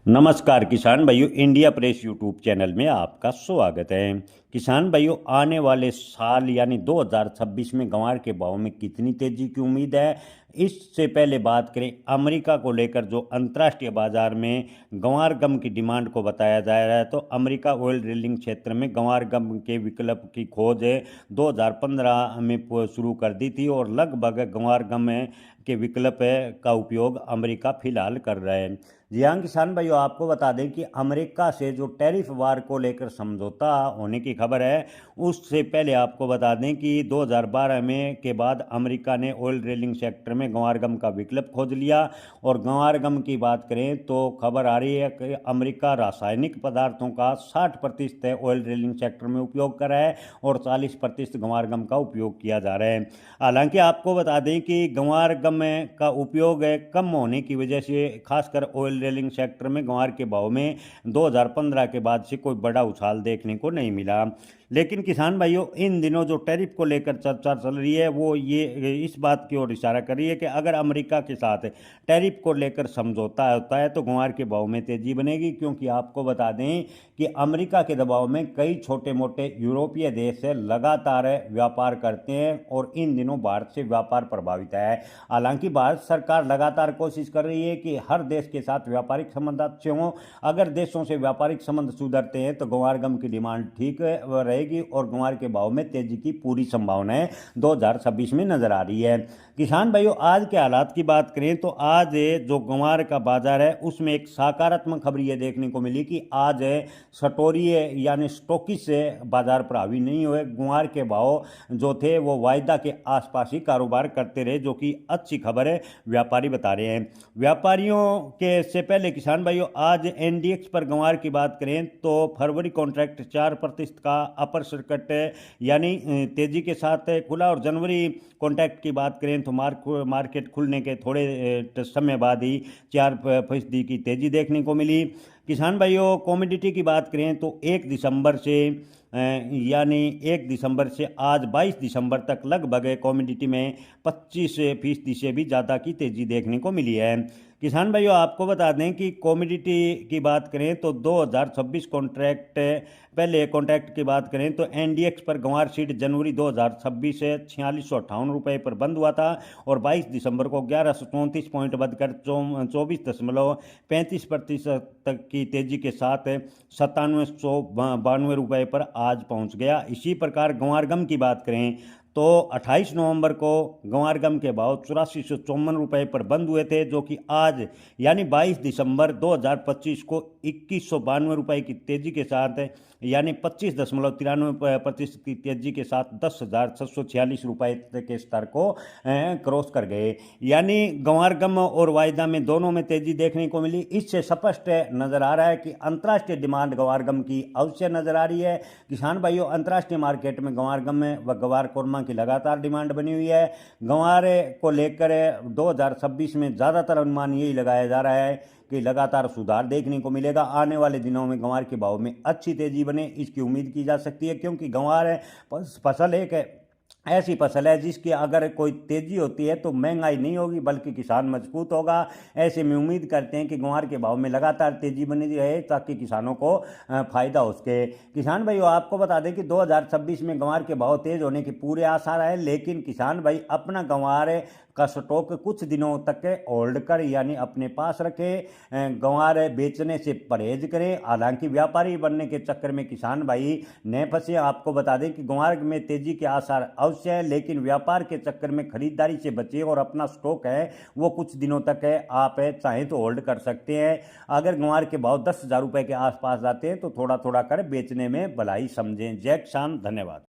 नमस्कार किसान भाइयों, इंडिया प्रेस यूट्यूब चैनल में आपका स्वागत है। किसान भाइयों, आने वाले साल यानी 2026 में ग्वार के भाव में कितनी तेजी की उम्मीद है? इससे पहले बात करें अमेरिका को लेकर, जो अंतर्राष्ट्रीय बाजार में ग्वार गम की डिमांड को बताया जा रहा है, तो अमेरिका ऑयल ड्रिलिंग क्षेत्र में ग्वार गम के विकल्प की खोज 2015 में शुरू कर दी थी और लगभग ग्वार गम के विकल्प का उपयोग अमेरिका फिलहाल कर रहा है। जी हाँ किसान भाइयों, आपको बता दें कि अमेरिका से जो टैरिफ वार को लेकर समझौता होने की खबर है, उससे पहले आपको बता दें कि 2012 में के बाद अमेरिका ने ऑयल ड्रिलिंग सेक्टर में ग्वार गम का विकल्प खोज लिया। और ग्वार गम की बात करें तो खबर आ रही है कि अमेरिका रासायनिक पदार्थों का 60% ऑयल ड्रिलिंग सेक्टर में उपयोग कर रहा है और 40% ग्वार गम का उपयोग किया जा रहा है। हालांकि आपको बता दें कि ग्वार गम का उपयोग कम होने की वजह से खासकर ऑयल ड्रिलिंग सेक्टर में ग्वार के भाव में 2015 के बाद से कोई बड़ा उछाल देखने को नहीं मिला। लेकिन किसान भाइयों, इन दिनों जो टैरिफ को लेकर चर्चा चल रही है वो ये इस बात की ओर इशारा कर रही है कि अगर अमेरिका के साथ टैरिफ को लेकर समझौता होता है तो ग्वार के भाव में तेजी बनेगी, क्योंकि आपको बता दें कि अमेरिका के दबाव में कई छोटे मोटे यूरोपीय देश लगातार व्यापार करते हैं और इन दिनों भारत से व्यापार प्रभावित है। हालांकि भारत सरकार लगातार कोशिश कर रही है कि हर देश के साथ व्यापारिक संबंध अच्छे हों। अगर देशों से व्यापारिक संबंध सुधरते हैं तो ग्वार गम की डिमांड ठीक रहेगी और ग्वार के भाव में तेजी की पूरी संभावनाएं 2026 में नजर आ रही है। किसान भाइयों, आज के हालात की बात करें तो आज जो ग्वार का बाजार है उसमें एक सकारात्मक खबर ये देखने को मिली कि आज सटोरी यानी स्टॉकिस से बाजार पर हावी नहीं हुए। ग्वार के भाव जो थे वो वायदा के आसपास ही कारोबार करते रहे, जो कि अच्छी खबर है, व्यापारी बता रहे हैं। व्यापारियों के से पहले किसान भाइयों, आज एनडीएक्स पर ग्वार की बात करें तो फरवरी कॉन्ट्रैक्ट 4% का अपर सर्किट यानी तेजी के साथ खुला और जनवरी कॉन्ट्रैक्ट की बात करें तो मार्केट खुलने के थोड़े समय बाद ही 4% की तेजी देखने को मिली। किसान भाइयों, कॉमोडिटी की बात करें तो 1 दिसंबर से यानी 1 दिसंबर से आज 22 दिसंबर तक लगभग कॉमोडिटी में 25% से भी ज़्यादा की तेज़ी देखने को मिली है। किसान भाइयों, आपको बता दें कि कॉमोडिटी की बात करें तो 2026 कॉन्ट्रैक्ट पहले कॉन्ट्रैक्ट की बात करें तो एनडीएक्स पर ग्वार सीड जनवरी 2026 से 4658 पर बंद हुआ था और 22 दिसंबर को 1134 पॉइंट बढ़कर 24.35% तक की तेजी के साथ 9792 पर आज पहुंच गया। इसी प्रकार ग्वार गम की बात करें तो 28 नवंबर को ग्वार गम के भाव 8454 पर बंद हुए थे, जो कि आज यानी 22 दिसंबर 2025 को 2192 की तेजी के साथ यानी 25.93% की तेजी के साथ 10,646 रुपये के स्तर को क्रॉस कर गए। यानी ग्वार गम और वायदा में दोनों में तेजी देखने को मिली। इससे स्पष्ट नजर आ रहा है कि अंतर्राष्ट्रीय डिमांड ग्वार गम की अवश्य नजर आ रही है। किसान भाइयों, अंतर्राष्ट्रीय मार्केट में ग्वार गम व ग्वार कोरमा की लगातार डिमांड बनी हुई है। ग्वार को लेकर 2026 में ज़्यादातर अनुमान यही लगाया जा रहा है कि लगातार सुधार देखने को मिलेगा। आने वाले दिनों में ग्वार के भाव में अच्छी तेजी बने, इसकी उम्मीद की जा सकती है, क्योंकि ग्वार फसल एक ऐसी फसल है जिसकी अगर कोई तेजी होती है तो महंगाई नहीं होगी बल्कि किसान मजबूत होगा। ऐसे में उम्मीद करते हैं कि ग्वार के भाव में लगातार तेजी बनी रहे ताकि किसानों को फायदा हो सके। किसान भाइयों, आपको बता दें कि 2026 में ग्वार के भाव तेज होने के पूरे आसार है, लेकिन किसान भाई अपना ग्वार का स्टॉक कुछ दिनों तक होल्ड कर यानी अपने पास रखें, ग्वार बेचने से परहेज करें। हालांकि व्यापारी बनने के चक्कर में किसान भाई न फंसे। आपको बता दें कि ग्वार में तेजी के आसार अवश्य है, लेकिन व्यापार के चक्कर में खरीदारी से बचिए और अपना स्टॉक है वो कुछ दिनों तक है आप चाहें तो होल्ड कर सकते हैं। अगर ग्वार के भाव 10,000 रुपये के आसपास जाते हैं तो थोड़ा थोड़ा कर बेचने में भलाई समझें। जय किसान, धन्यवाद।